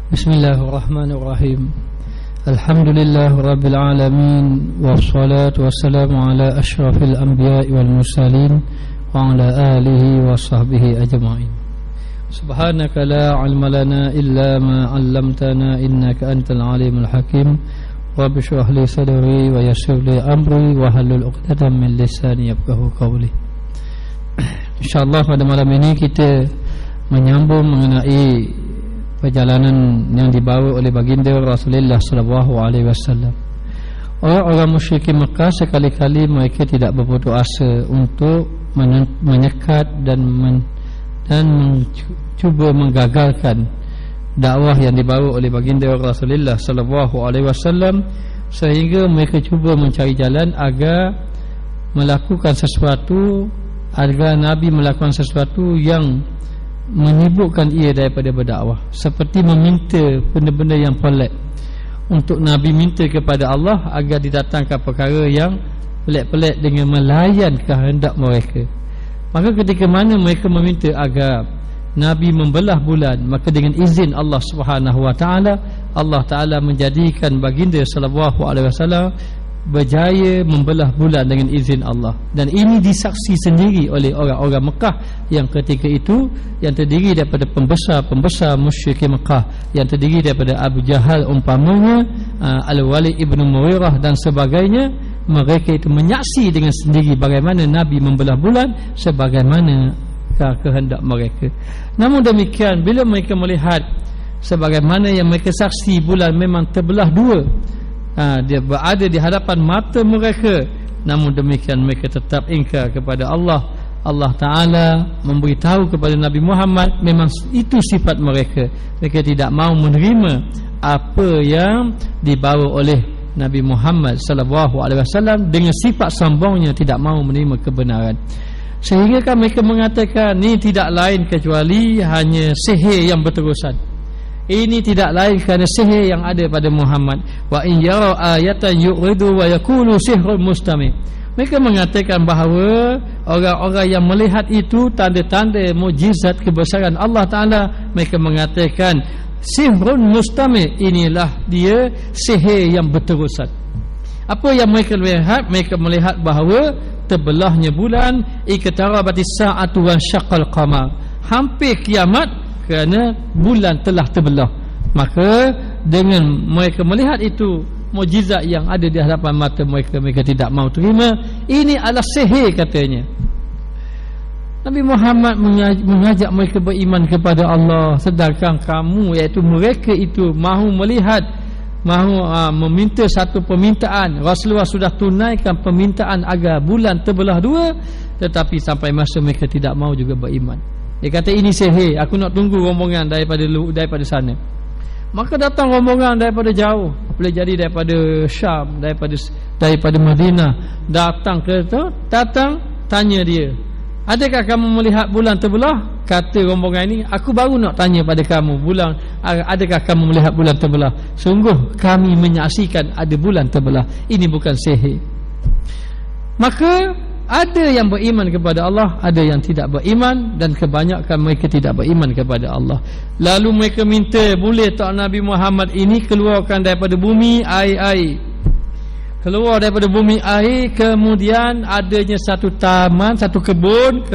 Bismillahirrahmanirrahim. Alhamdulillah Rabbil Alamin. Wassalatu wassalamu ala ashrafil anbiya'i wal mursalin wa ala alihi wa sahbihi ajma'in. Subhanaka la ilma lana illa ma 'allamtana innaka antal alimul hakim. Rabbi shrah li sadri wa yassir li amri wa halul 'uqdatam min lisani yafqahu qawli. Insyaallah pada malam ini kita menyambung mengenai perjalanan yang dibawa oleh baginda Rasulullah sallallahu alaihi wasallam. Orang-orang musyrikin Mekah sekali-kali mereka tidak berputus asa untuk menyekat dan mencuba menggagalkan dakwah yang dibawa oleh baginda Rasulullah sallallahu alaihi wasallam, sehingga mereka cuba mencari jalan agar melakukan sesuatu, agar Nabi melakukan sesuatu yang menyibukkan ia daripada berdakwah, seperti meminta benda-benda yang pelik. Untuk Nabi minta kepada Allah agar didatangkan perkara yang pelik-pelik dengan melayan kehendak mereka. Maka ketika mana mereka meminta agar Nabi membelah bulan, maka dengan izin Allah Subhanahu wa taala, Allah taala menjadikan baginda sallallahu alaihi wasallam berjaya membelah bulan dengan izin Allah. Dan ini disaksi sendiri oleh orang-orang Mekah yang ketika itu, yang terdiri daripada pembesar-pembesar musyrikin Mekah, yang terdiri daripada Abu Jahal umpamanya, Al-Walid ibn Mughirah dan sebagainya. Mereka itu menyaksi dengan sendiri bagaimana Nabi membelah bulan sebagaimana kehendak mereka. Namun demikian, bila mereka melihat sebagaimana yang mereka saksi bulan memang terbelah dua, dia berada di hadapan mata mereka, namun demikian mereka tetap ingkar kepada Allah. Allah Ta'ala memberitahu kepada Nabi Muhammad memang itu sifat mereka. Mereka tidak mahu menerima apa yang dibawa oleh Nabi Muhammad sallallahu alaihi wasallam, dengan sifat sombongnya tidak mahu menerima kebenaran. Sehingga kan mereka mengatakan ini tidak lain kecuali hanya sihir yang berterusan. Ini tidak lain kerana sihir yang ada pada Muhammad. Wa in yara ayatan yu'ridu wa yaqulu sihrun mustamir. Mereka mengatakan bahawa orang-orang yang melihat itu tanda-tanda mukjizat kebesaran Allah Ta'ala, mereka mengatakan sihrun mustamir, inilah dia sihir yang berterusan. Apa yang mereka lihat? Mereka melihat bahawa terbelahnya bulan, iqtarabatis sa'atu wa syaqqal qamar, hampir kiamat kerana bulan telah terbelah. Maka dengan mereka melihat itu mukjizat yang ada di hadapan mata mereka, mereka tidak mahu terima. Ini adalah sihir katanya. Nabi Muhammad mengajak mereka beriman kepada Allah, sedangkan kamu, iaitu mereka itu mahu melihat, mahu meminta satu permintaan. Rasulullah sudah tunaikan permintaan agar bulan terbelah dua, tetapi sampai masa mereka tidak mahu juga beriman. Dia kata ini sihir, aku nak tunggu rombongan daripada sana. Maka datang rombongan daripada jauh, boleh jadi daripada Syam, daripada Madinah, datang tanya dia, adakah kamu melihat bulan terbelah? Kata rombongan ini, aku baru nak tanya pada kamu, adakah kamu melihat bulan terbelah? Sungguh kami menyaksikan ada bulan terbelah. Ini bukan sihir. Maka ada yang beriman kepada Allah, ada yang tidak beriman, dan kebanyakan mereka tidak beriman kepada Allah. Lalu mereka minta, boleh tak Nabi Muhammad ini keluarkan daripada bumi air. Keluar daripada bumi air, kemudian adanya satu taman, satu kebun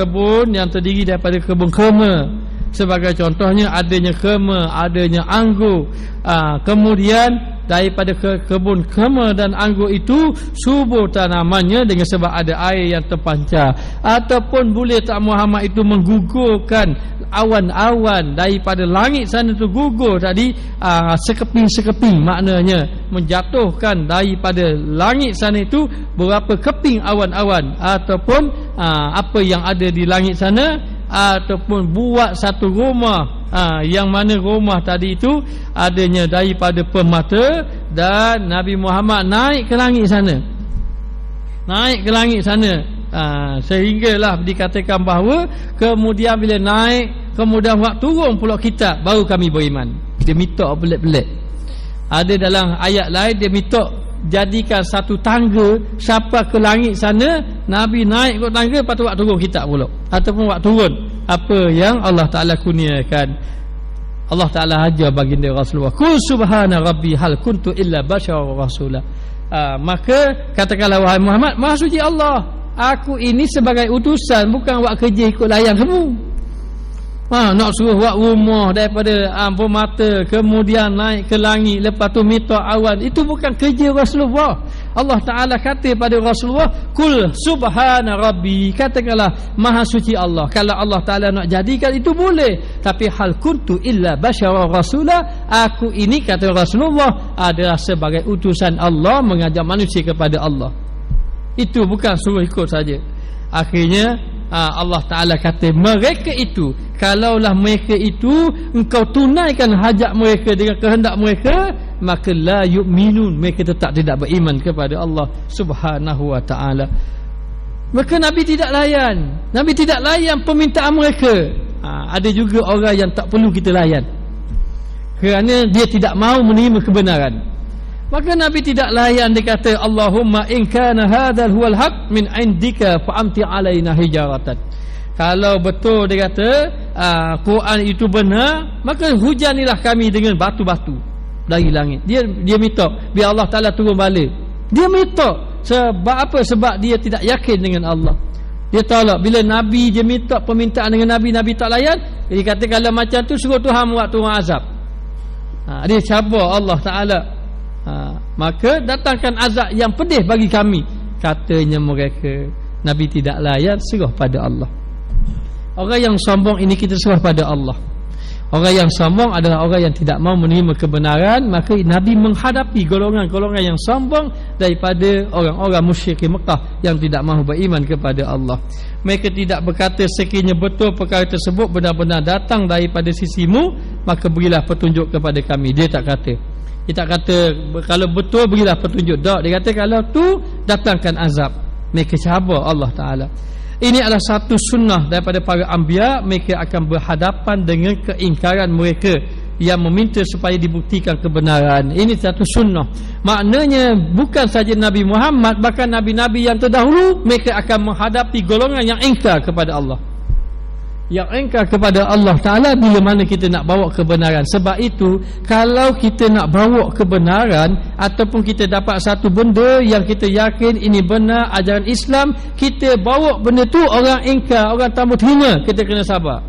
yang terdiri daripada kebun kurma. Sebagai contohnya, adanya kurma, adanya anggur. Kemudian daripada kebun kurma dan anggur itu subur tanamannya dengan sebab ada air yang terpancar. Ataupun boleh tak Muhammad itu menggugurkan awan-awan daripada langit sana tu, gugur tadi sekeping-sekeping, maknanya menjatuhkan daripada langit sana itu berapa keping awan-awan, ataupun apa yang ada di langit sana, ataupun buat satu rumah, yang mana rumah tadi itu adanya daripada permata, dan Nabi Muhammad naik ke langit sana, sehinggalah dikatakan bahawa kemudian bila naik, kemudian waktu turun pula kitab, baru kami beriman. Dia minta pelik-pelik. Ada dalam ayat lain dia minta jadikan satu tangga sampai ke langit sana, Nabi naik ke tangga, lepas tu waktu turun kitab pula, ataupun waktu turun apa yang Allah Ta'ala kurniakan. Allah Ta'ala hajar baginda Rasulullah, Qul subhana rabbi hal kuntu illa bashar rasulah. Maka katakanlah wahai Muhammad, maha suci Allah, aku ini sebagai utusan, bukan buat kerja ikut layan kamu. Nak suruh buat rumah daripada permata, kemudian naik ke langit, lepas tu minta awan, itu bukan kerja Rasulullah. Allah Ta'ala kata pada Rasulullah, Qul subhana rabbi, katakanlah maha suci Allah. Kalau Allah Ta'ala nak jadikan itu boleh, tapi hal kuntu illa basyara rasulah, aku ini kata Rasulullah adalah sebagai utusan Allah mengajak manusia kepada Allah. Itu bukan suruh ikut saja. Akhirnya Allah Ta'ala kata, mereka itu, kalaulah mereka itu engkau tunaikan hajat mereka dengan kehendak mereka, maka la yu'minun, mereka tetap tidak beriman kepada Allah Subhanahu wa Ta'ala. Maka Nabi tidak layan permintaan mereka. Ada juga orang yang tak perlu kita layan kerana dia tidak mahu menerima kebenaran. Maka Nabi tidak layan, dia kata, Allahumma in kana hadzal huwal haq min indika fa amti alaina hijaratan. Kalau betul dia kata Quran itu benar, maka hujanilah kami dengan batu-batu dari langit. Dia minta biar Allah Ta'ala turun balik. Dia minta sebab apa? Sebab dia tidak yakin dengan Allah. Dia tolak bila Nabi dia minta permintaan dengan Nabi tak layan. Dia kata kalau macam tu suruh Tuhan buat turun azab. Dia cabar Allah Ta'ala. Maka datangkan azab yang pedih bagi kami. Katanya mereka, Nabi tidak layan, serah pada Allah. Orang yang sombong ini kita serah pada Allah. Orang yang sombong adalah orang yang tidak mahu menerima kebenaran. Maka Nabi menghadapi golongan-golongan yang sombong daripada orang-orang musyrik Mekah yang tidak mahu beriman kepada Allah. Mereka tidak berkata sekiranya betul perkara tersebut benar-benar datang daripada sisimu, maka berilah petunjuk kepada kami. Dia tak kata. Dia tak kata kalau betul berilah petunjuk. Tak, dia kata kalau tu datangkan azab. Mereka cabar Allah Ta'ala. Ini adalah satu sunnah daripada para anbiya. Mereka akan berhadapan dengan keingkaran mereka yang meminta supaya dibuktikan kebenaran. Ini satu sunnah. Maknanya bukan saja Nabi Muhammad, bahkan Nabi-Nabi yang terdahulu mereka akan menghadapi golongan yang ingkar kepada Allah, yang engkar kepada Allah Ta'ala bila mana kita nak bawa kebenaran. Sebab itu kalau kita nak bawa kebenaran ataupun kita dapat satu benda yang kita yakin ini benar ajaran Islam, kita bawa benda tu orang engkar, orang tambut hina, kita kena sabar.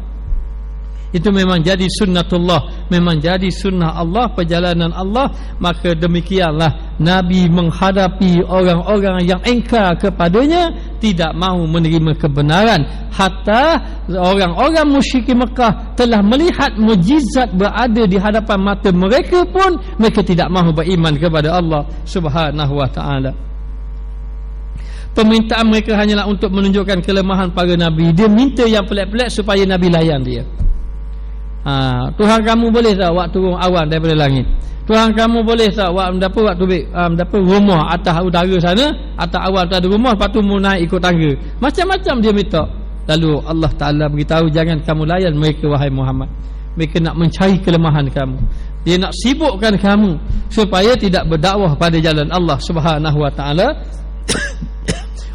Itu memang jadi sunnatullah, memang jadi sunnah Allah, perjalanan Allah. Maka demikianlah Nabi menghadapi orang-orang yang engkar kepadanya, tidak mahu menerima kebenaran. Hatta orang-orang musyrik Mekah telah melihat mukjizat berada di hadapan mata mereka pun mereka tidak mahu beriman kepada Allah Subhanahu wa Ta'ala. Permintaan mereka hanyalah untuk menunjukkan kelemahan para Nabi. Dia minta yang pelik-pelik supaya Nabi layan dia. Tuhan kamu boleh tak buat turun awan daripada langit? Tuhan kamu boleh tak buat dapat rumah atas udara sana, atas awan tak ada rumah, lepas tu mu naik ikut tangga. Macam-macam dia minta. Lalu Allah Ta'ala beritahu, jangan kamu layan mereka wahai Muhammad. Mereka nak mencari kelemahan kamu. Dia nak sibukkan kamu supaya tidak berdakwah pada jalan Allah Subhanahu wa Ta'ala.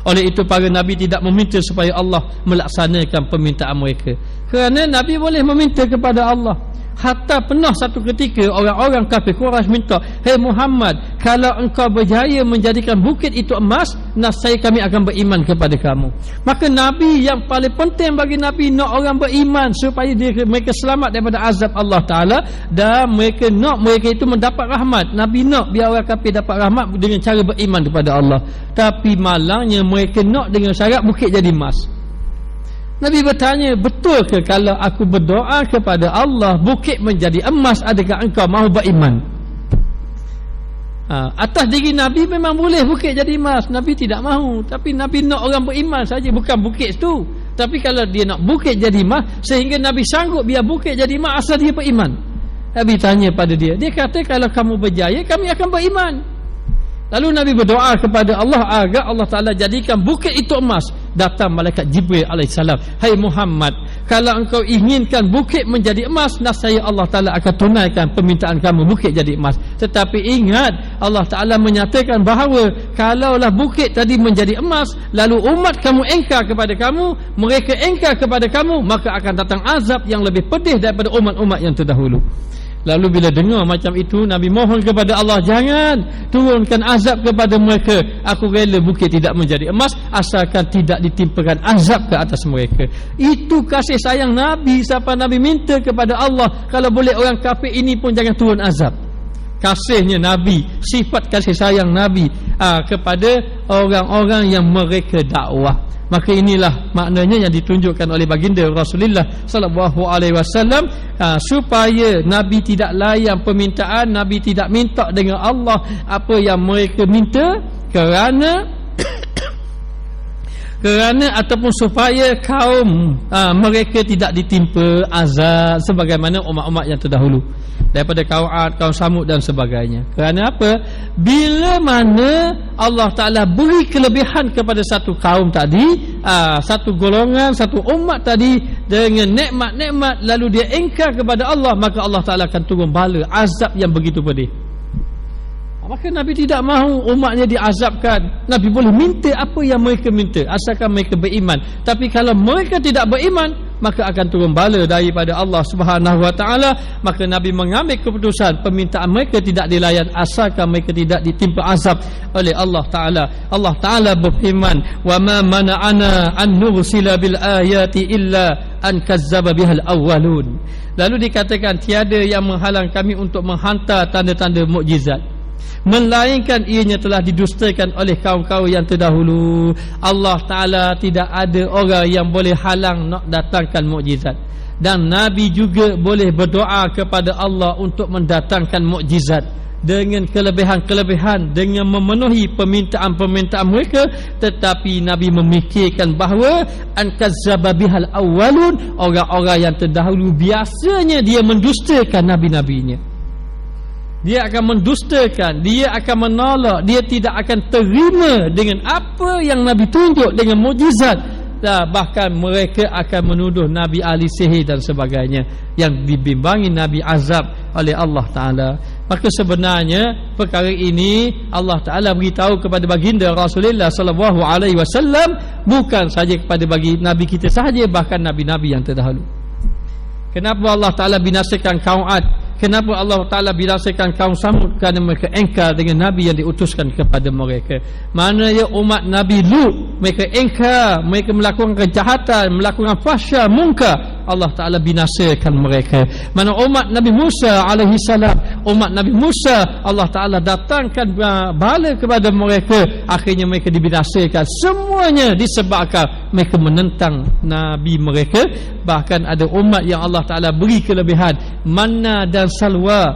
Oleh itu para Nabi tidak meminta supaya Allah melaksanakan permintaan mereka, kerana Nabi boleh meminta kepada Allah. Hatta pernah satu ketika orang-orang kafir Quraisy minta, "Hei Muhammad, kalau engkau berjaya menjadikan bukit itu emas, nascaya kami akan beriman kepada kamu." Maka Nabi yang paling penting bagi Nabi nak orang beriman supaya mereka selamat daripada azab Allah Ta'ala, dan mereka nak mereka itu mendapat rahmat. Nabi nak biar orang kafir dapat rahmat dengan cara beriman kepada Allah. Tapi malangnya mereka nak dengan syarat bukit jadi emas. Nabi bertanya, betul ke kalau aku berdoa kepada Allah bukit menjadi emas, adakah engkau mahu beriman? Atas diri Nabi memang boleh bukit jadi emas, Nabi tidak mahu. Tapi Nabi nak orang beriman saja, bukan bukit itu. Tapi kalau dia nak bukit jadi emas, sehingga Nabi sanggup biar bukit jadi emas asal dia beriman. Nabi tanya pada dia, dia kata kalau kamu berjaya kami akan beriman. Lalu Nabi berdoa kepada Allah agar Allah Ta'ala jadikan bukit itu emas. datang malaikat Jibril alaihissalam, hai Muhammad, kalau engkau inginkan bukit menjadi emas, nascaya Allah Ta'ala akan tunaikan permintaan kamu, bukit jadi emas. Tetapi ingat, Allah Ta'ala menyatakan bahawa kalaulah bukit tadi menjadi emas, lalu umat kamu engkar kepada kamu, mereka engkar kepada kamu, maka akan datang azab yang lebih pedih daripada umat-umat yang terdahulu. Lalu bila dengar macam itu, Nabi mohon kepada Allah, jangan turunkan azab kepada mereka, aku rela bukit tidak menjadi emas asalkan tidak ditimpakan azab ke atas mereka. Itu kasih sayang Nabi. Siapa Nabi minta kepada Allah, kalau boleh orang kafir ini pun jangan turun azab. Kasihnya Nabi, sifat kasih sayang Nabi kepada orang-orang yang mereka dakwah. Maka inilah maknanya yang ditunjukkan oleh baginda Rasulullah sallallahu alaihi wasallam, supaya Nabi tidak layan permintaan, Nabi tidak minta dengan Allah apa yang mereka minta, kerana ataupun supaya kaum mereka tidak ditimpa azab sebagaimana umat-umat yang terdahulu daripada kaum Ad, kaum Samud dan sebagainya. Kerana apa? Bila mana Allah Ta'ala beri kelebihan kepada satu kaum tadi, satu golongan, satu umat tadi dengan nikmat-nikmat, lalu dia engkar kepada Allah, maka Allah Ta'ala akan turun bala azab yang begitu pedih. Maka Nabi tidak mahu umatnya diazabkan. Nabi boleh minta apa yang mereka minta asalkan mereka beriman. Tapi kalau mereka tidak beriman, maka akan turun bala daripada Allah Subhanahu wa taala. Maka Nabi mengambil keputusan permintaan mereka tidak dilayan asalkan mereka tidak ditimpa azab oleh Allah Taala. Allah Taala berfirman, "Wa ma mana'ana an nursila bil ayati illa an kazzaba bihal awwalun." Lalu dikatakan tiada yang menghalang kami untuk menghantar tanda-tanda mukjizat, melainkan ianya telah didustakan oleh kaum-kaum yang terdahulu. Allah Ta'ala tidak ada orang yang boleh halang nak datangkan mukjizat. Dan Nabi juga boleh berdoa kepada Allah untuk mendatangkan mukjizat dengan kelebihan-kelebihan, dengan memenuhi permintaan-permintaan mereka. Tetapi Nabi memikirkan bahawa an-kazzaba bihal awwalun, orang-orang yang terdahulu biasanya dia mendustakan nabi-nabinya. Dia akan mendustakan, dia akan menolak, dia tidak akan terima dengan apa yang Nabi tunjuk dengan mukjizat. Bahkan mereka akan menuduh Nabi ahli sihir dan sebagainya, yang dibimbangi Nabi azab oleh Allah Ta'ala. Maka sebenarnya perkara ini Allah Ta'ala beritahu kepada baginda Rasulullah sallallahu alaihi wasallam, bukan saja kepada bagi Nabi kita sahaja, bahkan Nabi-Nabi yang terdahulu. Kenapa Allah Ta'ala binasakan kaum Ad? Kenapa Allah Ta'ala binasakan kaum Samud? Kerana mereka engkar dengan Nabi yang diutuskan kepada mereka. Maknanya umat Nabi Lut, mereka engkar, mereka melakukan kejahatan, melakukan fahsya, munkar, Allah Ta'ala binasakan mereka. Mana umat Nabi Musa alaihi salam, umat Nabi Musa, Allah Ta'ala datangkan bala kepada mereka, akhirnya mereka dibinasakan. Semuanya disebabkan mereka menentang Nabi mereka. Bahkan ada umat yang Allah Ta'ala beri kelebihan manna dan salwa,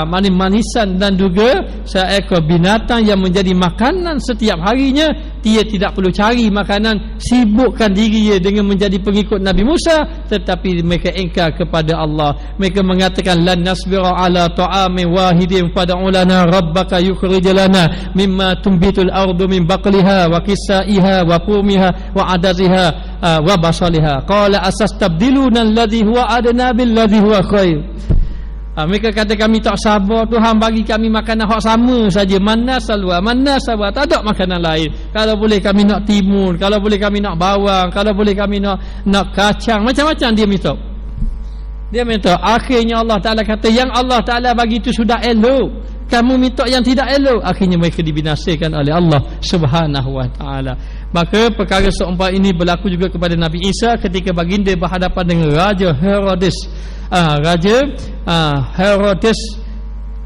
manis-manisan dan juga seekor binatang yang menjadi makanan setiap harinya. Dia tidak perlu cari makanan, sibukkan diri dia dengan menjadi pengikut Nabi Musa. Tetapi mereka engkar kepada Allah. Mereka mengatakan lan nasbira ala ta'amin wahidin fad'u lana rabbaka yukhrij lana mimma tumbitul ardu min baqliha wa qissaiha wa qumiha wa adaziha wa basaliha qala asastabdiluna alladhi huwa adna billadhi huwa khair. Mereka kata kami tak sabar, Tuhan bagi kami makanan hak sama saja, mana salwa, mana sabar, tak ada makanan lain. Kalau boleh kami nak timun, kalau boleh kami nak bawang, kalau boleh kami nak kacang, macam-macam dia minta. Dia minta. Akhirnya Allah Ta'ala kata, yang Allah Ta'ala bagi itu sudah elok, kamu minta yang tidak elok. Akhirnya mereka dibinasakan oleh Allah Subhanahu wa Ta'ala. Maka perkara seumpama ini berlaku juga kepada Nabi Isa ketika baginda berhadapan dengan Raja Herodes. Raja Herodes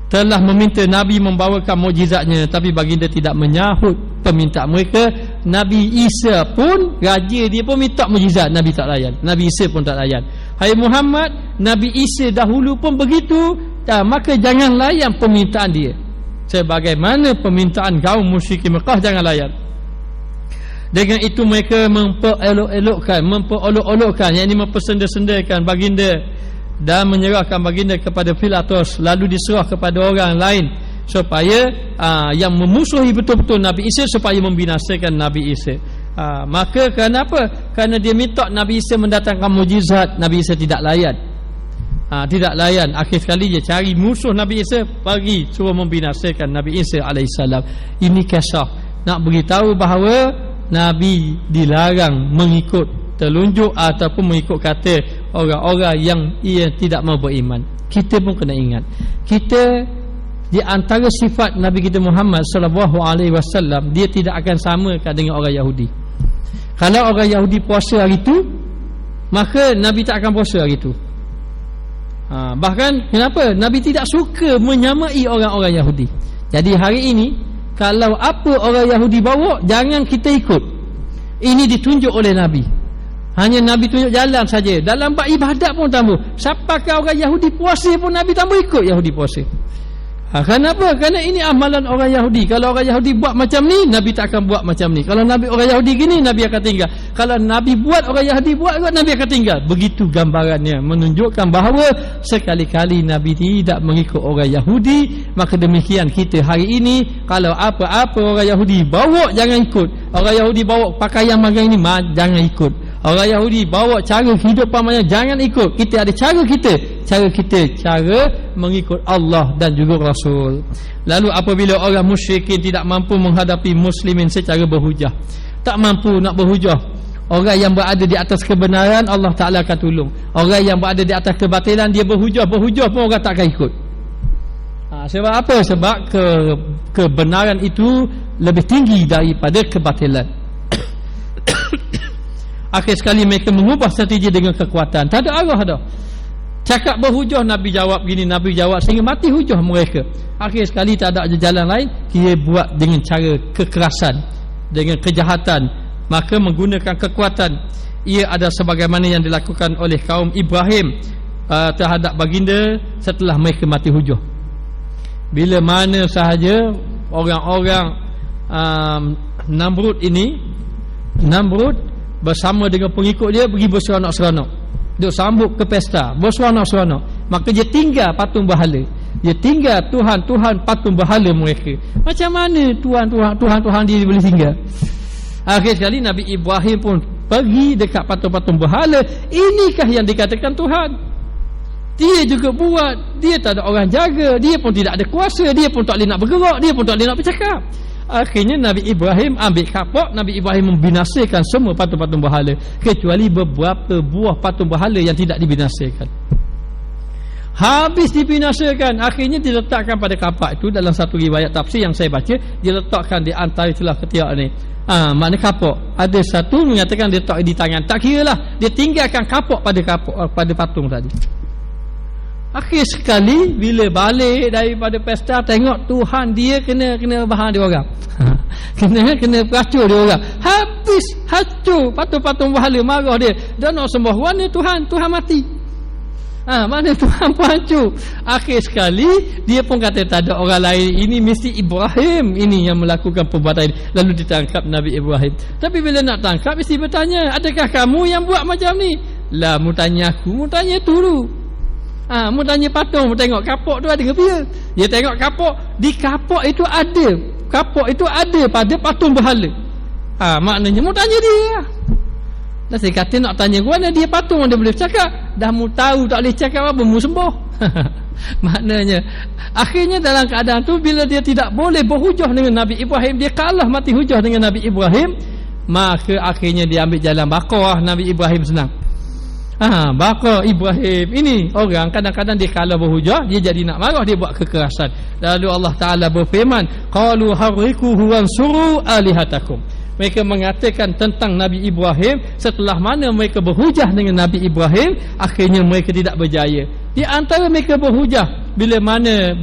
telah meminta Nabi membawakan mukjizatnya, tapi baginda tidak menyahut permintaan mereka. Nabi Isa pun, raja dia pun minta mukjizat, Nabi tak layan. Nabi Isa pun tak layan. Hai Muhammad, Nabi Isa dahulu pun begitu, maka jangan layan permintaan dia. Sebagaimana permintaan kaum musyrikin Mekah, jangan layan. Dengan itu mereka memperolok-olokkan, yakni mempersenda-sendakan baginda dan menyerahkan baginda kepada Pilatus, lalu diserah kepada orang lain supaya yang memusuhi betul-betul Nabi Isa, supaya membinasakan Nabi Isa. Maka kenapa? Kerana dia minta Nabi Isa mendatangkan mujizat, Nabi Isa tidak layan. Tidak layan. Akhir sekali dia cari musuh Nabi Isa, pergi suruh membinasakan Nabi Isa alaihissalam. Ini kisah nak beritahu bahawa Nabi dilarang mengikut telunjuk ataupun mengikut kata orang-orang yang ia tidak mau beriman. Kita pun kena ingat, kita di antara sifat Nabi kita Muhammad sallallahu alaihi wasallam, dia tidak akan samakan dengan orang Yahudi. Kalau orang Yahudi puasa hari itu, maka Nabi tak akan puasa hari itu. Bahkan kenapa? Nabi tidak suka menyamai orang-orang Yahudi. Jadi hari ini kalau apa orang Yahudi bawa, jangan kita ikut. Ini ditunjuk oleh Nabi. Hanya Nabi tunjuk jalan saja. Dalam bab ibadat pun tambah. Siapakah orang Yahudi puasa pun Nabi tambah ikut Yahudi puasa. Kenapa? Kerana ini amalan orang Yahudi. Kalau orang Yahudi buat macam ni, Nabi tak akan buat macam ni. Kalau Nabi orang Yahudi gini, Nabi akan tinggal. Kalau Nabi buat, orang Yahudi buat, Nabi akan tinggal. Begitu gambarannya, menunjukkan bahawa sekali-kali Nabi tidak mengikut orang Yahudi. Maka demikian kita hari ini, kalau apa-apa orang Yahudi bawa, jangan ikut. Orang Yahudi bawa pakaian macam ini, jangan ikut. Orang Yahudi bawa cara kehidupan macam, jangan ikut. Kita ada cara kita. Cara mengikut Allah dan juga Rasul. Lalu apabila orang musyrikin tidak mampu menghadapi muslimin secara berhujah, tak mampu nak berhujah, orang yang berada di atas kebenaran, Allah Ta'ala akan tolong. Orang yang berada di atas kebatilan, dia berhujah pun orang tak akan ikut. Sebab apa? Sebab kebenaran itu lebih tinggi daripada kebatilan. Akhir sekali mereka mengubah strategi dengan kekuatan. Tak ada arah dah. Cakap berhujah, Nabi jawab gini, Nabi jawab, sehingga mati hujah mereka. Akhir sekali tak ada jalan lain, dia buat dengan cara kekerasan, dengan kejahatan, maka menggunakan kekuatan. Ia ada sebagaimana yang dilakukan oleh kaum Ibrahim terhadap baginda setelah mereka mati hujah. Bila mana sahaja orang-orang Namrud bersama dengan pengikut dia pergi berseronok-seronok, dia sambut ke pesta, berseronok-seronok, maka dia tinggal patung berhala, dia tinggal Tuhan-Tuhan patung berhala mereka. Macam mana Tuhan-Tuhan dia boleh tinggal? Akhir sekali Nabi Ibrahim pun pergi dekat patung-patung berhala. Inikah yang dikatakan Tuhan? Dia juga buat, dia tak ada orang jaga, dia pun tidak ada kuasa, dia pun tak boleh nak bergerak, dia pun tak boleh nak bercakap. Akhirnya Nabi Ibrahim ambil kapak, Nabi Ibrahim membinasakan semua patung-patung berhala, kecuali beberapa buah patung berhala yang tidak dibinasakan. Habis dibinasakan, akhirnya diletakkan pada kapak itu. Dalam satu riwayat tafsir yang saya baca, diletakkan di antara celah ketiak ni. Makna kapak. Ada satu mengatakan dia letak di tangan. Tak kira lah, dia tinggalkan kapak pada patung tadi. Akhir sekali bila balik daripada pesta, tengok Tuhan dia kena bahan dia orang. kena peracur dia orang. Habis hacur patung-patung berhala, marah dia. Dia nak sembah mana Tuhan mati. Mana Tuhan pun hancur. Akhir sekali dia pun kata tak ada orang lain, ini mesti Ibrahim ini yang melakukan perbuatan ini. Lalu ditangkap Nabi Ibrahim. Tapi bila nak tangkap mesti bertanya, adakah kamu yang buat macam ni? Lah, mu tanya aku, mu tanya tu dulu. Mu tanya patung, mu tengok kapak tu ada ke dia? Dia tengok kapak, di kapak itu ada pada patung berhala. Maknanya mu tanya dia. Dah saya kata nak tanya ke mana dia patung dia boleh cakap. Dah mu tahu tak boleh cakap apa, mu sembah. Maknanya akhirnya dalam keadaan tu, bila dia tidak boleh berhujah dengan Nabi Ibrahim, dia kalah mati hujah dengan Nabi Ibrahim, maka akhirnya dia ambil jalan bakar. Nabi Ibrahim senang. Bakar Ibrahim ini orang kadang-kadang dia kalah berhujah, dia jadi nak marah, dia buat kekerasan. Lalu Allah Ta'ala berfirman, qalu harriquhu wansuru alihatakum. Mereka mengatakan tentang Nabi Ibrahim, setelah mana mereka berhujah dengan Nabi Ibrahim, akhirnya mereka tidak berjaya. Di antara mereka berhujah, bila mana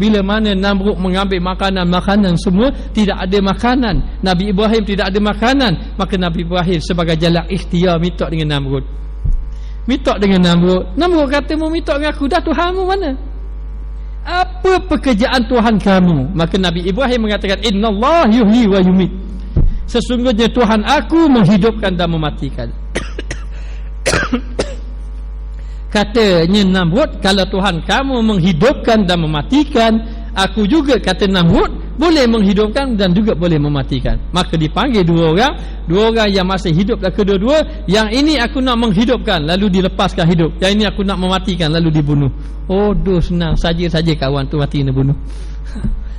Namrud mengambil makanan semua, tidak ada makanan. Nabi Ibrahim tidak ada makanan, maka Nabi Ibrahim sebagai jalan ikhtiar minta dengan Namrud. Namrud kata, mau minta dengan aku, dah Tuhanmu mana? Apa pekerjaan Tuhan kamu? Maka Nabi Ibrahim mengatakan, Innallah yuhyi wa yumit. Sesungguhnya Tuhan aku menghidupkan dan mematikan. Katanya Namrud, kalau Tuhan kamu menghidupkan dan mematikan, aku juga, kata Namrud, boleh menghidupkan dan juga boleh mematikan. Maka dipanggil dua orang yang masih hidup dan kedua-dua, yang ini aku nak menghidupkan lalu dilepaskan hidup, yang ini aku nak mematikan lalu dibunuh. Oh, senang saja kawan tu mati nak bunuh.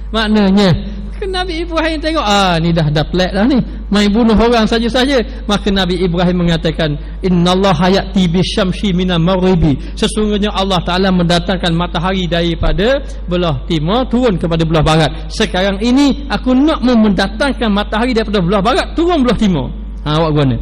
Maknanya Nabi Ibrahim tengok, ni dah pelik dah ni, main bunuh orang saja-saja. Maka Nabi Ibrahim mengatakan, innallaha ya'ti bisyamsi minal maghribi, sesungguhnya Allah Ta'ala mendatangkan matahari daripada belah timur turun kepada belah barat. Sekarang ini aku nak mendatangkan matahari daripada belah barat turun belah timur. Awak guna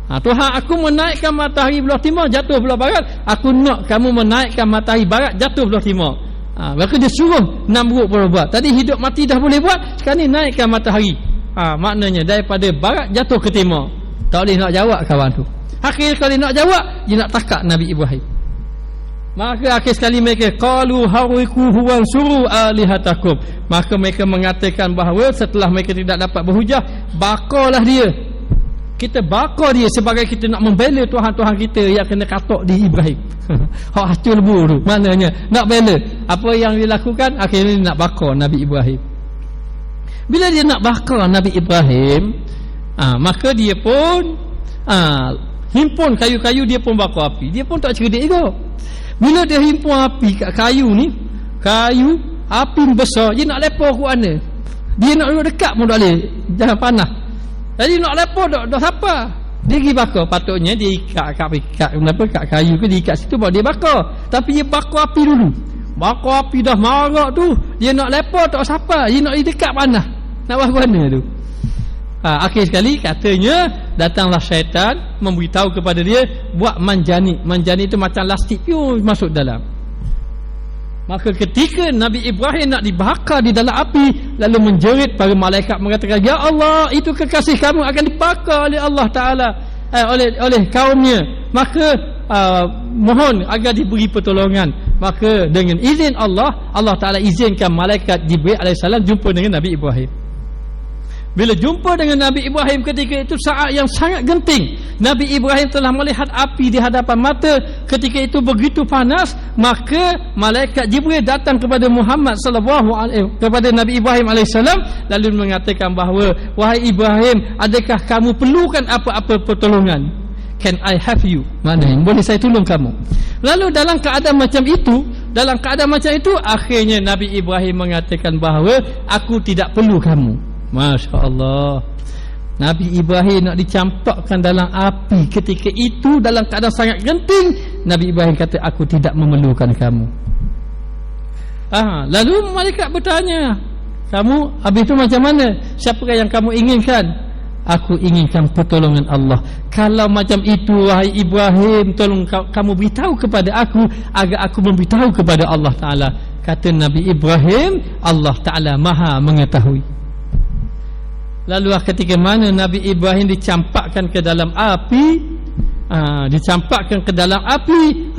Tuhan, aku menaikkan matahari belah timur jatuh belah barat, aku nak kamu menaikkan matahari barat jatuh belah timur. Maka dia suruh 6 buruk berbuat. Tadi hidup mati dah boleh buat, sekarang ni naikkan matahari. Maknanya daripada barat jatuh ke timur. Tak boleh nak jawab kawan tu. Akhir sekali nak jawab, dia nak takak Nabi Ibrahim. Maka akhir sekali mereka qalu hawikuhu wansuru alihatakum. Maka mereka mengatakan bahawa setelah mereka tidak dapat berhujah, bakarlah dia. Kita bakar dia sebagai kita nak membela Tuhan-Tuhan kita yang kena katok di Ibrahim. Hak hacul lebu tu. Maknanya nak bela. Apa yang dilakukan? Akhirnya dia nak bakar Nabi Ibrahim. Bila dia nak bakar Nabi Ibrahim, maka dia pun himpun kayu-kayu, dia pun bakar api. Dia pun tak cerdik juga. Bila dia himpun api kat kayu ni, kayu api besar, dia nak lepas ke mana? Dia nak duduk dekat pun tak boleh, jangan panas. Jadi nak lepas dah siapa? Dia pergi bakar. Patutnya dia ikat kat kayu ke, dia ikat situ baru dia bakar. Tapi dia bakar api dulu. Bakar api dah marak tu, dia nak lepas tak siapa, dia nak dekat panas. Nak buat mana tu? Akhir sekali katanya datanglah syaitan memberitahu kepada dia buat manjani. Manjani itu macam lastik piu masuk dalam. Maka ketika Nabi Ibrahim nak dibakar di dalam api, lalu menjerit, para malaikat mengatakan, ya Allah, itu kekasih kamu akan dibakar oleh Allah Ta'ala, oleh kaumnya. Maka mohon agar diberi pertolongan. Maka dengan izin Allah, Allah Ta'ala izinkan malaikat Jibril AS jumpa dengan Nabi Ibrahim. Bila jumpa dengan Nabi Ibrahim ketika itu saat yang sangat genting, Nabi Ibrahim telah melihat api di hadapan mata. Ketika itu begitu panas, maka malaikat Jibril datang kepada Muhammad kepada Nabi Ibrahim AS, lalu mengatakan bahawa, wahai Ibrahim, adakah kamu perlukan apa-apa pertolongan? Can I have you? Maknanya boleh saya tolong kamu? Lalu dalam keadaan macam itu, akhirnya Nabi Ibrahim mengatakan bahawa aku tidak perlu kamu. Masya Allah, Nabi Ibrahim nak dicampakkan dalam api. Ketika itu dalam keadaan sangat genting, Nabi Ibrahim kata, aku tidak memerlukan kamu. Lalu malaikat bertanya, kamu habis itu macam mana? Siapakah yang kamu inginkan? Aku inginkan pertolongan Allah. Kalau macam itu, wahai Ibrahim, tolong kamu beritahu kepada aku agar aku memberitahu kepada Allah Ta'ala. Kata Nabi Ibrahim, Allah Ta'ala maha mengetahui. Lalu ketika mana Nabi Ibrahim dicampakkan ke dalam api,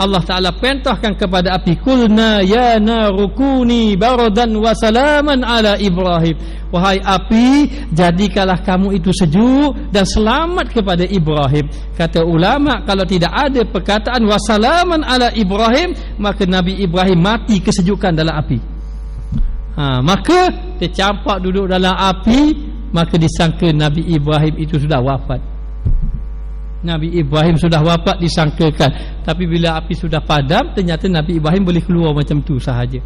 Allah Ta'ala perintahkan kepada api, kulna ya narukuni baradan wa salaman ala Ibrahim. Wahai api, jadikanlah kamu itu sejuk dan selamat kepada Ibrahim. Kata ulama, kalau tidak ada perkataan wa salaman ala Ibrahim, maka Nabi Ibrahim mati kesejukan dalam api. Maka dia campak duduk dalam api. Maka disangka Nabi Ibrahim itu sudah wafat. Nabi Ibrahim sudah wafat disangkakan. Tapi bila api sudah padam, ternyata Nabi Ibrahim boleh keluar macam tu sahaja.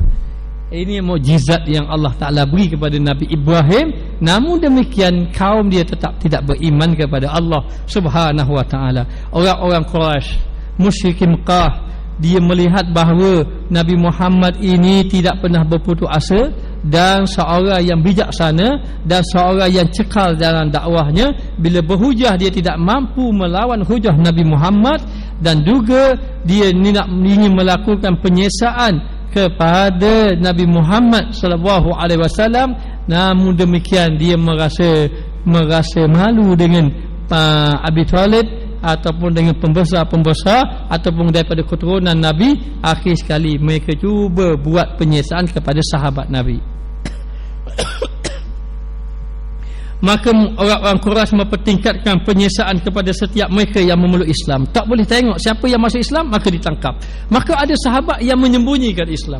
Ini mukjizat yang Allah Ta'ala beri kepada Nabi Ibrahim. Namun demikian kaum dia tetap tidak beriman kepada Allah Subhanahu Wa Ta'ala. Orang-orang Quraisy, musyrikin Mekah, dia melihat bahawa Nabi Muhammad ini tidak pernah berputus asa, dan seorang yang bijaksana, dan seorang yang cekal dalam dakwahnya. Bila berhujah dia tidak mampu melawan hujah Nabi Muhammad, dan juga dia ingin melakukan penyesaan kepada Nabi Muhammad SAW. Namun demikian dia merasa malu dengan Abi Talib ataupun dengan pembesar-pembesar ataupun daripada keturunan Nabi. Akhir sekali mereka cuba buat penyesaan kepada sahabat Nabi. Maka orang-orang Quraisy mempertingkatkan penyesaan kepada setiap mereka yang memeluk Islam. Tak boleh tengok siapa yang masuk Islam maka ditangkap. Maka ada sahabat yang menyembunyikan Islam.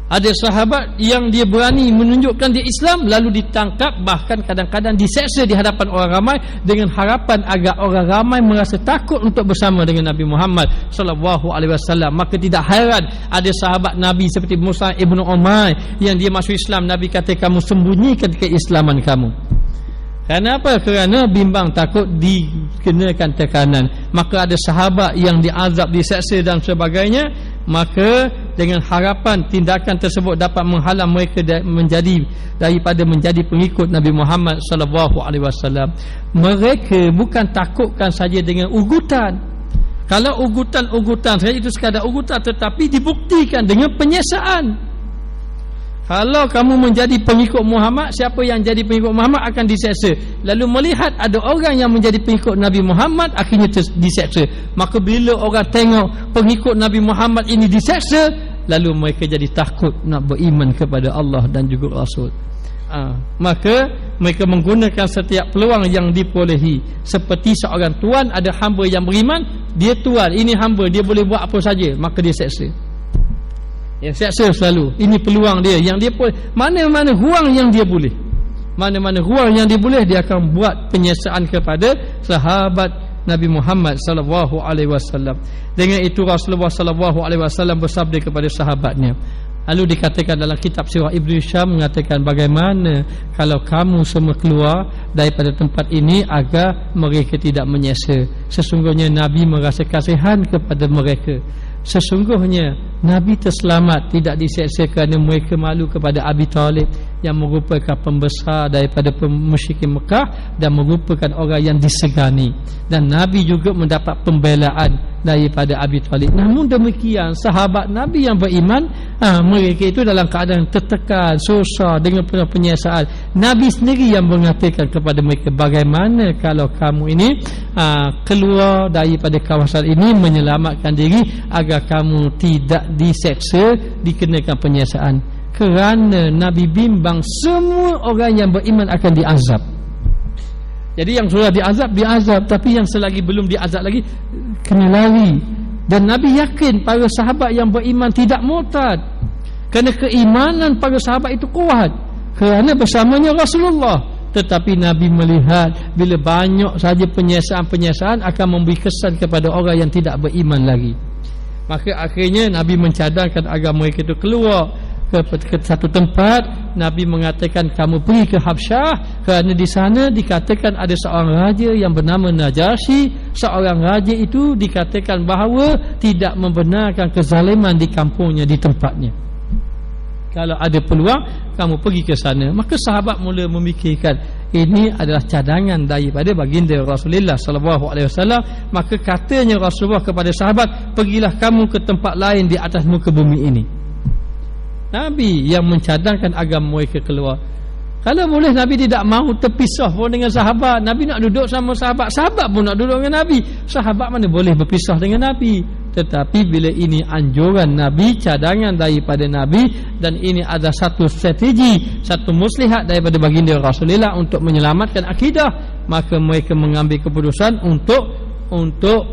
Ada sahabat yang dia berani menunjukkan dia Islam lalu ditangkap, bahkan kadang-kadang diseksa di hadapan orang ramai dengan harapan agar orang ramai merasa takut untuk bersama dengan Nabi Muhammad sallallahu alaihi wasallam. Maka tidak heran ada sahabat Nabi seperti Musa ibn Umair yang dia masuk Islam, Nabi kata kamu sembunyikan keislaman kamu. Kenapa? Kerana bimbang takut dikenakan tekanan. Maka ada sahabat yang diazab, diseksa dan sebagainya. Maka dengan harapan tindakan tersebut dapat menghalang mereka daripada menjadi pengikut Nabi Muhammad sallallahu alaihi wasallam. Mereka bukan takutkan saja dengan ugutan. Kalau ugutan saja itu sekadar ugutan, tetapi dibuktikan dengan penyesaan. Kalau kamu menjadi pengikut Muhammad, siapa yang jadi pengikut Muhammad akan diseksa. Lalu melihat ada orang yang menjadi pengikut Nabi Muhammad akhirnya diseksa. Maka bila orang tengok pengikut Nabi Muhammad ini diseksa, lalu mereka jadi takut nak beriman kepada Allah dan juga Rasul. Maka mereka menggunakan setiap peluang yang diperolehi. Seperti seorang tuan, ada hamba yang beriman, dia tuan, ini hamba, dia boleh buat apa saja, maka dia seksa. Yang seksa selalu. Ini peluang dia yang dia boleh. Mana-mana ruang yang dia boleh, mana-mana ruang yang dia boleh, dia akan buat penyiasaan kepada sahabat Nabi Muhammad sallallahu alaihi wasallam. Dengan itu Rasulullah sallallahu alaihi wasallam bersabda kepada sahabatnya. Lalu dikatakan dalam kitab Sirah Ibnu Hisham mengatakan bagaimana kalau kamu semua keluar daripada tempat ini agar mereka tidak menyeksa. Sesungguhnya Nabi merasa kasihan kepada mereka. Sesungguhnya Nabi terselamat tidak diseksa kerana mereka malu kepada Abi Talib yang merupakan pembesar daripada musyrikin Mekah dan merupakan orang yang disegani, dan Nabi juga mendapat pembelaan daripada Abi Talib. Namun demikian sahabat Nabi yang beriman, mereka itu dalam keadaan tertekan, susah dengan penuh penyiasaan. Nabi sendiri yang mengatakan kepada mereka, bagaimana kalau kamu ini keluar daripada kawasan ini menyelamatkan diri agar kamu tidak diseksa, dikenakan penyiasaan. Kerana Nabi bimbang semua orang yang beriman akan diazab. Jadi yang sudah diazab, tapi yang selagi belum diazab lagi kena lari. Dan Nabi yakin para sahabat yang beriman tidak murtad, kerana keimanan para sahabat itu kuat kerana bersamanya Rasulullah. Tetapi Nabi melihat bila banyak saja penyiasaan akan memberi kesan kepada orang yang tidak beriman lagi. Maka akhirnya Nabi mencadangkan agar mereka itu keluar ke satu tempat. Nabi mengatakan kamu pergi ke Habsyah, kerana di sana dikatakan ada seorang raja yang bernama Najasyi. Seorang raja itu dikatakan bahawa tidak membenarkan kezaliman di kampungnya, di tempatnya. Kalau ada peluang kamu pergi ke sana. Maka sahabat mula memikirkan ini adalah cadangan daripada baginda Rasulullah sallallahu alaihi wasallam. Maka katanya Rasulullah kepada sahabat, pergilah kamu ke tempat lain di atas muka bumi ini. Nabi yang mencadangkan agar mereka keluar. Kalau boleh Nabi tidak mahu terpisah pun dengan sahabat. Nabi nak duduk sama sahabat, sahabat pun nak duduk dengan Nabi. Sahabat mana boleh berpisah dengan Nabi. Tetapi bila ini anjuran Nabi, cadangan daripada Nabi, dan ini ada satu strategi, satu muslihat daripada baginda Rasulullah untuk menyelamatkan akidah, maka mereka mengambil keputusan untuk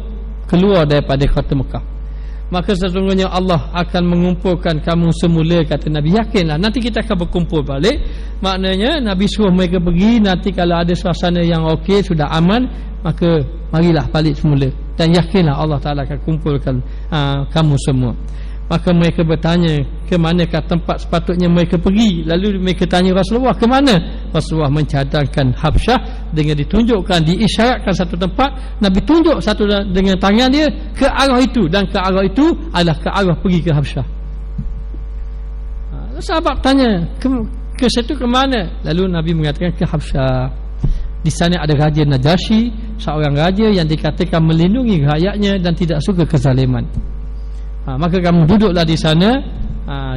keluar daripada kota Mekah. Maka sesungguhnya Allah akan mengumpulkan kamu semula, kata Nabi. Yakinlah nanti kita akan berkumpul balik. Maknanya Nabi suruh mereka pergi. Nanti kalau ada suasana yang okey, sudah aman, maka marilah balik semula. Dan yakinlah Allah Ta'ala akan kumpulkan kamu semua. Maka mereka bertanya, ke manakah tempat sepatutnya mereka pergi? Lalu mereka tanya Rasulullah, ke mana? Rasulullah mencadangkan Habsyah dengan ditunjukkan, diisyaratkan satu tempat. Nabi tunjuk satu dengan tangan dia ke arah itu, dan ke arah itu adalah ke arah pergi ke Habsyah. Sahabat tanya, ke situ ke mana? Lalu Nabi mengatakan ke Habsyah. Di sana ada Raja Najasyi, seorang raja yang dikatakan melindungi rakyatnya dan tidak suka kezaliman. Maka kamu duduklah di sana,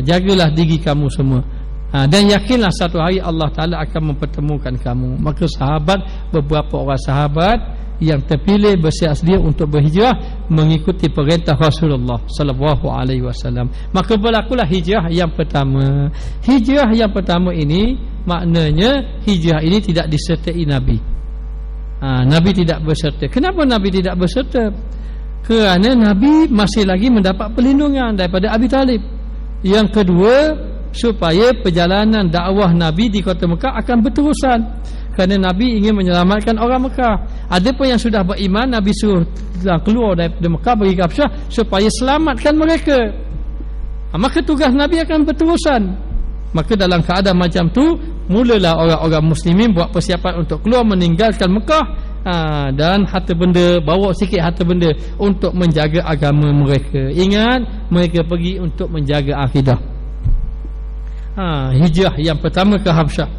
jagalah diri kamu semua, dan yakinlah satu hari Allah Ta'ala akan mempertemukan kamu. Maka sahabat, beberapa orang sahabat yang terpilih bersiap sedia untuk berhijrah mengikuti perintah Rasulullah sallallahu alaihi wasallam. Maka berlakulah hijrah yang pertama. Hijrah yang pertama ini maknanya hijrah ini tidak disertai Nabi. Nabi tidak berserta. Kenapa Nabi tidak berserta? Kerana Nabi masih lagi mendapat perlindungan daripada Abi Talib. Yang kedua, supaya perjalanan dakwah Nabi di kota Mekah akan berterusan, kerana Nabi ingin menyelamatkan orang Mekah. Ada pun yang sudah beriman, Nabi suruh keluar daripada Mekah pergi ke Habsyah supaya selamatkan mereka. Maka tugas Nabi akan berterusan. Maka dalam keadaan macam tu, mulalah orang-orang muslimin buat persiapan untuk keluar meninggalkan Mekah, dan harta benda, bawa sikit harta benda untuk menjaga agama mereka. Ingat, mereka pergi untuk menjaga akidah. Hijrah yang pertama ke Habsyah.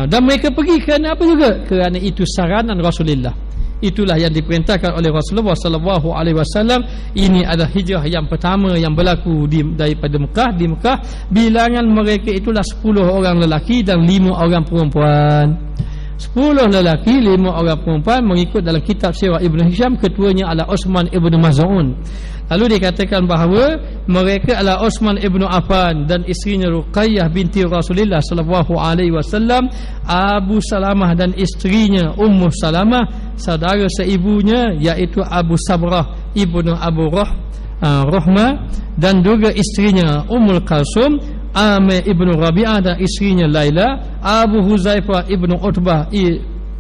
Dan mereka pergi kerana apa juga? Kerana itu saranan Rasulullah. Itulah yang diperintahkan oleh Rasulullah sallallahu alaihi wasallam. Ini adalah hijrah yang pertama yang berlaku daripada Mekah. Di Mekah bilangan mereka itulah 10 orang lelaki dan 5 orang perempuan. 10 lelaki, 5 orang perempuan, mengikut dalam kitab Sirah Ibn Hisham. Ketuanya adalah Uthman ibn Maz'un. Lalu dikatakan bahawa mereka adalah Uthman ibn Affan dan isterinya Ruqayyah binti Rasulullah sallallahu alaihi wasallam, Abu Salamah dan isterinya Ummu Salamah, saudara seibunya iaitu Abu Sabrah ibnu Abu Rahmah, dan juga isterinya Ummul Kalsum, Amir ibnu Rabi'ah dan isterinya Laila, Abu Huzaifah ibnu Utbah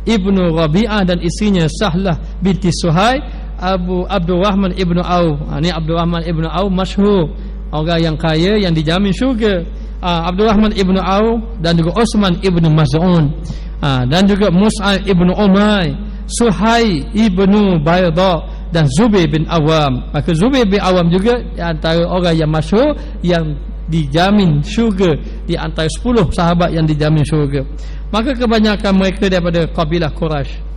ibnu Rabi'ah dan isterinya Sahlah binti Suhaib, Abu Abdurrahman ibnu Auf. Ini Abdurrahman ibnu Auf masyhur, orang yang kaya yang dijamin syurga. Abdurrahman ibnu Auf dan juga Uthman ibnu Maz'un, dan juga Mus'ab ibnu Umayy, Suhaib ibnu Bayda dan Zubair bin Awam. Maka Zubair bin Awam juga antara orang yang masyhur yang dijamin syurga di antara 10 sahabat yang dijamin syurga. Maka kebanyakan mereka daripada kabilah Quraisy.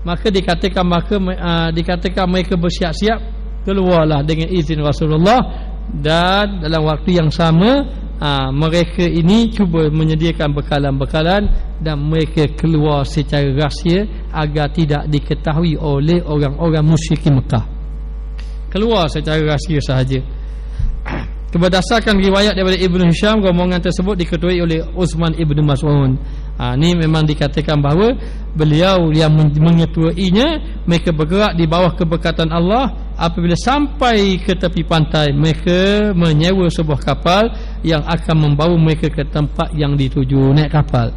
Maka dikatakan mereka bersiap-siap keluarlah dengan izin Rasulullah, dan dalam waktu yang sama mereka ini cuba menyediakan bekalan-bekalan dan mereka keluar secara rahsia agar tidak diketahui oleh orang-orang musyrikin Mekah. Keluar secara rahsia sahaja. Berdasarkan riwayat daripada Ibn Hisham, rombongan tersebut diketuai oleh Uthman ibn Maz'un. Ini memang dikatakan bahawa beliau yang mengetuainya. Mereka bergerak di bawah keberkatan Allah. Apabila sampai ke tepi pantai, mereka menyewa sebuah kapal yang akan membawa mereka ke tempat yang dituju. Naik kapal.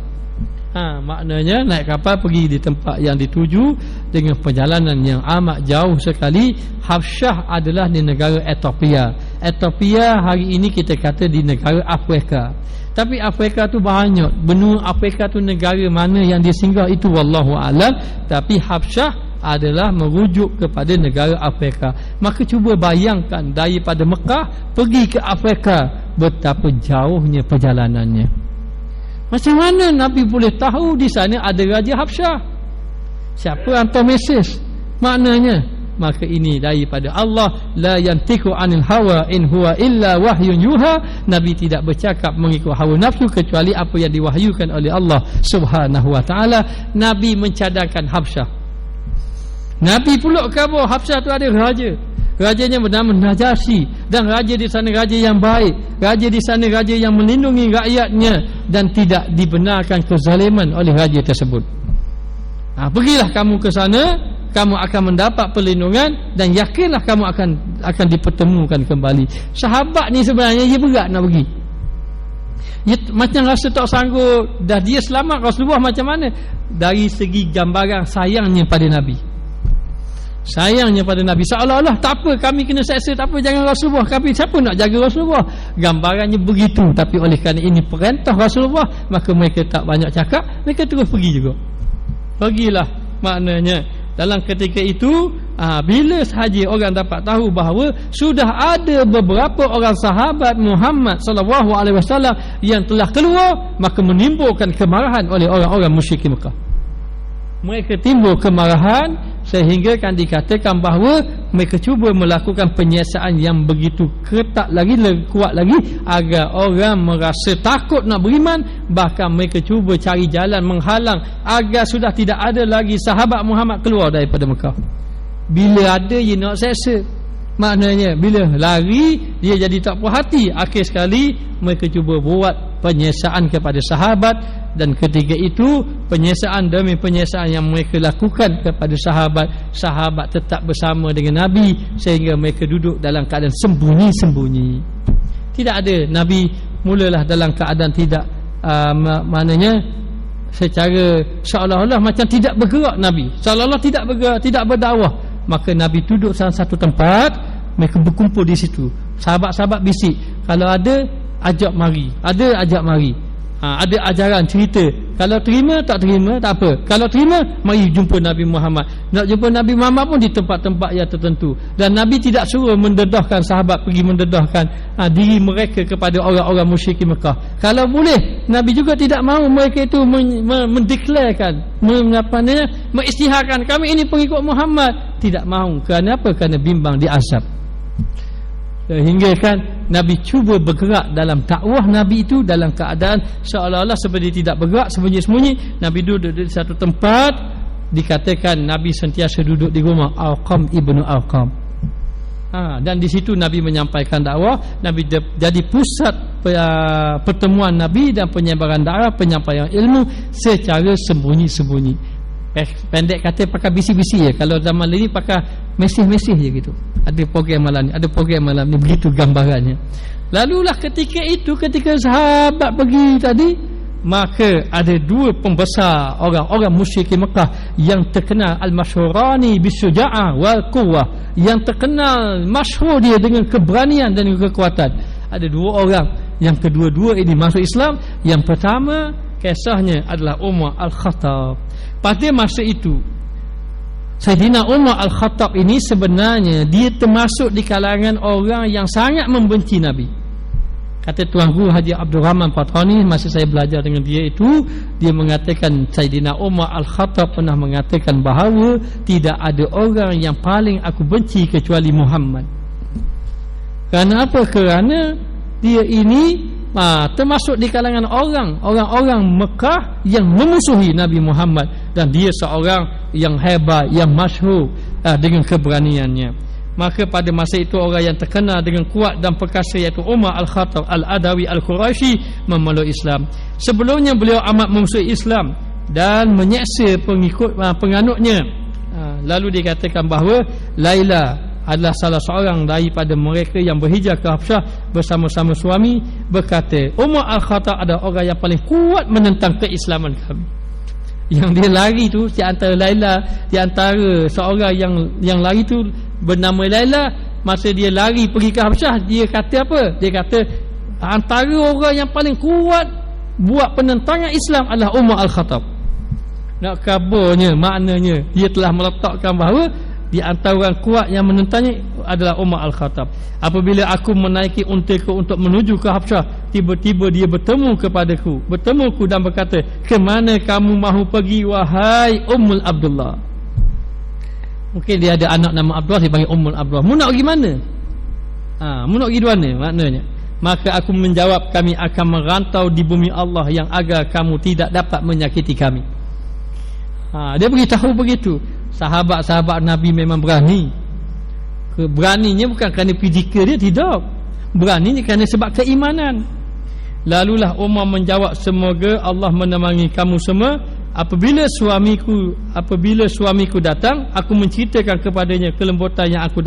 Maknanya naik kapal pergi di tempat yang dituju dengan perjalanan yang amat jauh sekali. Habsyah adalah di negara Ethiopia. Ethiopia hari ini kita kata di negara Afrika. Tapi Afrika tu banyak. Benua Afrika tu negara mana yang dia singgah itu wallahu alam. Tapi Habsyah adalah merujuk kepada negara Afrika. Maka cuba bayangkan daripada Mekah pergi ke Afrika, betapa jauhnya perjalanannya. Macam mana Nabi boleh tahu di sana ada Raja Habsyah? Siapa hantar mesej? Maknanya, maka ini daripada Allah. La yantiqu anil hawa in huwa illa wahyun yuha. Nabi tidak bercakap mengikut hawa nafsu kecuali apa yang diwahyukan oleh Allah Subhanahu wa taala. Nabi mencadangkan Habsyah. Nabi pula khabar Habsyah tu ada raja. Rajanya bernama Najasyi, dan raja di sana raja yang baik. Raja di sana raja yang melindungi rakyatnya dan tidak dibenarkan kezaliman oleh raja tersebut. Pergilah kamu ke sana, kamu akan mendapat perlindungan dan yakinlah kamu akan dipertemukan kembali. Sahabat ni sebenarnya dia berat nak pergi. Dia macam rasa tak sanggup. Dah dia selamat Rasulullah macam mana? Dari segi gambaran sayangnya pada Nabi. Sayangnya pada Nabi, seolah-olah tak apa, kami kena seksa, tak apa, jangan Rasulullah, kami siapa nak jaga Rasulullah. Gambarannya begitu. Tapi oleh kerana ini perintah Rasulullah, maka mereka tak banyak cakap, mereka terus pergi juga. Pergilah. Maknanya dalam ketika itu, bila sahaja orang dapat tahu bahawa sudah ada beberapa orang sahabat Muhammad sallallahu alaihi wasallam yang telah keluar, maka menimbulkan kemarahan oleh orang-orang musyrikin Mekah. Mereka timbul kemarahan sehingga kan dikatakan bahawa mereka cuba melakukan penyiasaan yang begitu ketat lagi, kuat lagi, agar orang merasa takut nak beriman. Bahkan mereka cuba cari jalan menghalang agar sudah tidak ada lagi sahabat Muhammad keluar daripada Mekah. Bila ada dia nak seksa. Maknanya bila lari dia jadi tak puas hati. Akhir sekali mereka cuba buat penyiasaan kepada sahabat, dan ketika itu penyiasaan demi penyiasaan yang mereka lakukan kepada sahabat tetap bersama dengan Nabi sehingga mereka duduk dalam keadaan sembunyi-sembunyi. Tidak ada Nabi mulalah dalam keadaan tidak maknanya secara seolah-olah macam tidak bergerak Nabi, seolah-olah tidak bergerak, tidak berdakwah. Maka Nabi duduk dalam satu tempat, mereka berkumpul di situ. Sahabat-sahabat bisik, kalau ada ajak mari, ada ajak mari. Ada ajaran cerita, kalau terima tak terima tak apa, kalau terima mari jumpa Nabi Muhammad. Nak jumpa Nabi Muhammad pun di tempat-tempat yang tertentu, dan Nabi tidak suruh mendedahkan sahabat pergi mendedahkan diri mereka kepada orang-orang musyrik Mekah. Kalau boleh, Nabi juga tidak mahu mereka itu mendeklarkan, mengisytiharkan kami ini pengikut Muhammad. Tidak mahu. Kerana apa? Kerana bimbang diazab. Hingga kan Nabi cuba bergerak dalam dakwah Nabi itu dalam keadaan seolah-olah seperti tidak bergerak, sembunyi-sembunyi. Nabi duduk di satu tempat, dikatakan Nabi sentiasa duduk di rumah Alqam ibnu Alqam. Dan di situ Nabi menyampaikan dakwah. Nabi jadi pusat pertemuan Nabi dan penyebaran dakwah, penyampaian ilmu secara sembunyi-sembunyi. Pendek kata pakai bisi-bisi ya. Kalau zaman ini pakai mesih-mesih je gitu. Ada program malam ni, ada program malam ni, begitu gambarannya. Lalulah ketika itu, ketika sahabat pergi tadi, maka ada dua pembesar orang-orang musyrik Mekah yang terkenal al-masyhurani bisuja'ah wal quwwah, yang terkenal masyhur dia dengan keberanian dan kekuatan. Ada dua orang yang kedua-dua ini masuk Islam. Yang pertama kisahnya adalah Umar Al-Khattab. Pada masa itu Sayyidina Umar Al-Khattab ini sebenarnya dia termasuk di kalangan orang yang sangat membenci Nabi. Kata Tuan Guru Haji Abdul Rahman Patrani, masa saya belajar dengan dia itu, dia mengatakan Sayyidina Umar Al-Khattab pernah mengatakan bahawa tidak ada orang yang paling aku benci kecuali Muhammad. Kerana apa? Kerana dia ini termasuk di kalangan orang-orang Mekah yang memusuhi Nabi Muhammad, dan dia seorang yang hebat, yang masyhur dengan keberaniannya. Maka pada masa itu orang yang terkenal dengan kuat dan perkasa iaitu Umar Al-Khattab Al-Adawi Al-Quraisy memeluk Islam. Sebelumnya beliau amat memusuhi Islam dan menyeksa penganutnya. Lalu dikatakan bahawa Laila adalah salah seorang daripada mereka yang berhijrah ke Habsyah bersama-sama suami, berkata Umar Al-Khattab adalah orang yang paling kuat menentang keislaman kami. Yang dia lari tu di antara Laila, di antara seorang yang lari tu bernama Laila. Masa dia lari pergi ke Habsyah, dia kata apa? Dia kata antara orang yang paling kuat buat penentangan Islam adalah Umar Al-Khattab. Nak kabarnya, maknanya dia telah meletakkan bahawa di antara orang kuat yang menentangnya adalah Umar Al-Khattab. Apabila aku menaiki untaku untuk menuju ke Habsyah, tiba-tiba dia bertemu dan berkata, ke mana kamu mahu pergi wahai Ummul Abdullah? Mungkin dia ada anak nama Abdullah, dia panggil Ummul Abdullah. Mu nak pergi mana? Mu nak pergi mana maknanya? Maka aku menjawab, kami akan merantau di bumi Allah yang agar kamu tidak dapat menyakiti kami. Dia beritahu begitu. Sahabat-sahabat Nabi memang berani. Beraninya bukan kerana fizikal dia, tidak. Beraninya kerana sebab keimanan. Lalulah Umar menjawab, semoga Allah menemani kamu semua. Apabila suamiku datang, aku menceritakan kepadanya kelembutan yang aku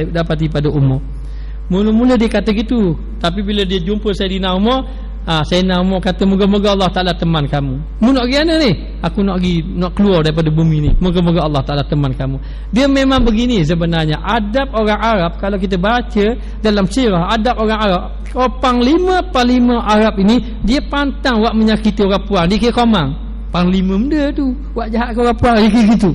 dapati pada Umar. Mula-mula dia kata gitu, tapi bila dia jumpa Sayyidina Umar, Sayyidina Umar kata, moga-moga Allah Ta'ala teman kamu. Mu nak pergi mana ni? Aku nak keluar daripada bumi ni. Moga-moga Allah Ta'ala teman kamu. Dia memang begini sebenarnya. Adab orang Arab, kalau kita baca dalam sirah, adab orang Arab, panglima Arab ini, dia pantang buat menyakiti orang puan. Dia kira komang. Panglima benda tu buat jahat ke orang puan, dia kira gitu.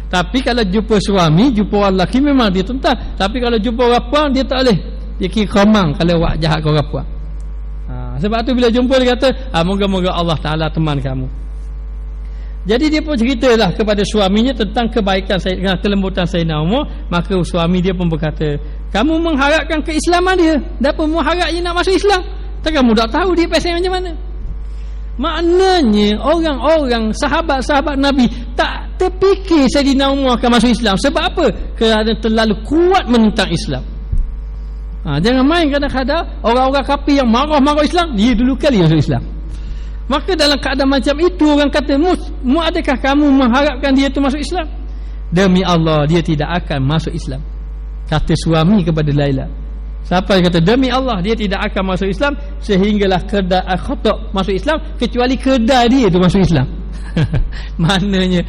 Tapi kalau jumpa suami, jumpa orang lelaki, memang dia tentang. Tapi kalau jumpa orang puan, dia tak boleh. Dia kira komang kalau buat jahat ke orang puan. Sebab tu bila jumpa dia kata, moga-moga Allah Ta'ala teman kamu. Jadi dia pun ceritalah kepada suaminya tentang kebaikan dengan kelembutan Sayyidina Umar. Maka suami dia pun berkata, kamu mengharapkan keislaman dia, dan pun mengharap dia nak masuk Islam. Tak kamu tak tahu dia pasal macam mana. Maknanya orang-orang sahabat-sahabat Nabi tak terfikir Sayyidina Umar akan masuk Islam. Sebab apa? Kerana terlalu kuat menentang Islam. Jangan main kadang-kadang orang-orang kafir yang marah-marah Islam, dia dulu kali masuk Islam. Maka dalam keadaan macam itu, orang kata, mu adakah kamu mengharapkan dia itu masuk Islam? Demi Allah, dia tidak akan masuk Islam, kata suami kepada Laila. Siapa yang kata demi Allah dia tidak akan masuk Islam sehinggalah kedai khata' masuk Islam kecuali kedai dia tu masuk Islam. Maknanya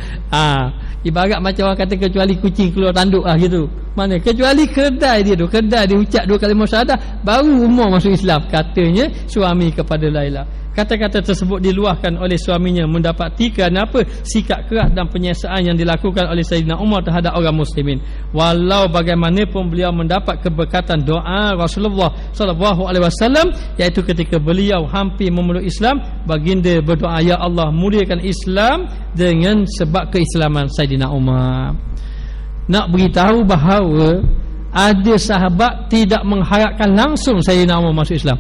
ibarat macam orang kata kecuali kucing keluar tanduk gitu. Mana kecuali kedai dia tu, kedai dia ucap 2 kalimah syahadah baru umur masuk Islam, katanya suami kepada Laila. Kata-kata tersebut diluahkan oleh suaminya mendapati kerana apa? Sikap keras dan penyiasaan yang dilakukan oleh Sayyidina Umar terhadap orang muslimin. Walau bagaimanapun beliau mendapat keberkatan doa Rasulullah sallallahu alaihi wasallam, iaitu ketika beliau hampir memeluk Islam, baginda berdoa, ya Allah muliakan Islam dengan sebab keislaman Sayyidina Umar. Nak beritahu bahawa ada sahabat tidak mengharapkan langsung Sayyidina Umar masuk Islam.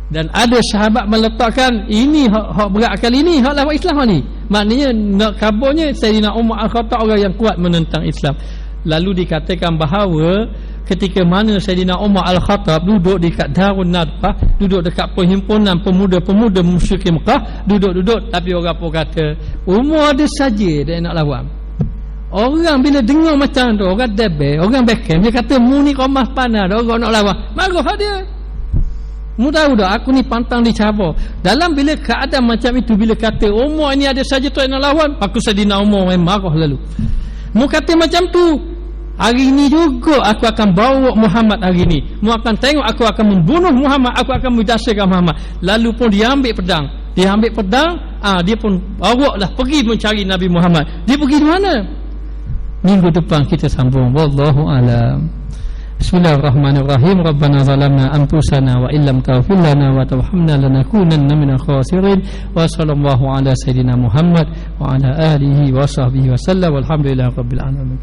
Dan ada sahabat meletakkan ini hak berat kali ni, hak lawat Islam ni. Maknanya nak kabarnya Sayyidina Umar Al-Khattab orang yang kuat menentang Islam. Lalu dikatakan bahawa ketika mana Sayyidina Umar Al-Khattab duduk dekat Darun Nadbah, duduk dekat perhimpunan pemuda-pemuda musyrikin Mekah, duduk-duduk, tapi orang pun kata Umar ada saja dia nak lawan. Orang bila dengar macam tu, orang debel, orang bekem, dia kata mu ni komah panah, orang nak lawan, marah dia. Mu tahu dah aku ni pantang dicabar. Dalam bila keadaan macam itu, bila kata Umar ini ada saja tu nak lawan, aku Sayyidina Umar memang marah lalu. Mu kata macam tu, hari ini juga aku akan bawa Muhammad hari ini. Mu akan tengok aku akan membunuh Muhammad, aku akan membinasakan Muhammad. Lalu pun dia ambil pedang. Dia ambil pedang, dia pun bawa lah pergi mencari Nabi Muhammad. Dia pergi di mana? Minggu depan kita sambung. Wallahu a'lam. Bismillahirrahmanirrahim. Rabbana zalamna anfusana wa illam taghfir lana wa tarhamna lanakunanna minal khasirin. Wa sallallahu ala sayidina Muhammad wa ala alihi wa sahbihi wa sallam. Walhamdulillahirabbil alamin.